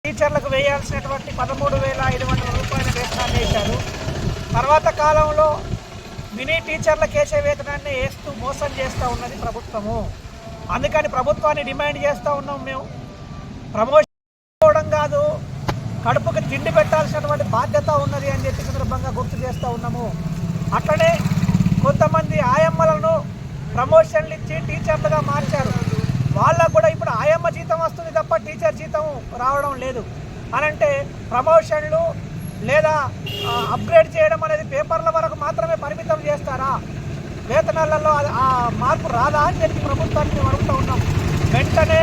టీచర్లకు వేయాల్సినటువంటి 13,500 రూపాయల వేతనాన్ని వేశారు. తర్వాత కాలంలో మినీ టీచర్లకు వేసే వేతనాన్ని వేస్తూ మోసం చేస్తూ ఉన్నది ప్రభుత్వము. అందుకని ప్రభుత్వాన్ని డిమాండ్ చేస్తూ ఉన్నాం. మేము ప్రమోషన్ ఇవ్వడం కాదు, కడుపుకి తిండి పెట్టాల్సినటువంటి బాధ్యత ఉన్నది అని చెప్పి సందర్భంగా గుర్తు చేస్తూ ఉన్నాము. అట్లనే కొంతమంది ఆయమ్మలను ప్రమోషన్లు ఇచ్చి టీచర్లుగా మార్చారు. వాళ్ళకు కూడా ఇప్పుడు ఆయమ్మ జీతం వస్తుంది తప్ప టీచర్ జీతం రావడం లేదు అనంటే ప్రమోషన్లు లేదా అప్గ్రేడ్ చేయడం అనేది పేపర్ల వరకు మాత్రమే పరిమితం చేస్తారా? వేతనాలలో ఆ మార్పు రాదా అని చెప్పి ప్రభుత్వాన్ని మేము అడుగుతూ ఉన్నాం. వెంటనే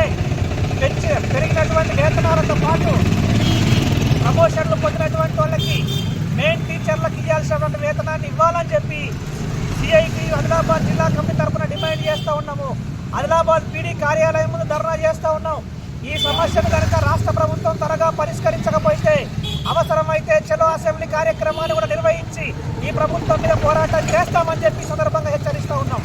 పెరిగినటువంటి వేతనాలతో పాటు ప్రమోషన్లు పొందినటువంటి వాళ్ళకి మెయిన్ టీచర్లకు ఇవ్వాల్సినటువంటి వేతనాన్ని ఇవ్వాలని చెప్పి సిఐటి ఆదిలాబాద్ జిల్లా కమిటీ తరఫున డిమాండ్ చేస్తూ ఉన్నాము. ఆదిలాబాద్ పీడీ కార్యాలయం ముందు ధర్నా చేస్తూ ఉన్నాం. ఈ సమస్యను కనుక రాష్ట్ర ప్రభుత్వం త్వరగా పరిష్కరించకపోతే అవసరమైతే చలో అసెంబ్లీ కార్యక్రమాన్ని కూడా నిర్వహించి ఈ ప్రభుత్వం మీద పోరాటం చేస్తామని చెప్పి సందర్భంగా హెచ్చరిస్తూ ఉన్నాం.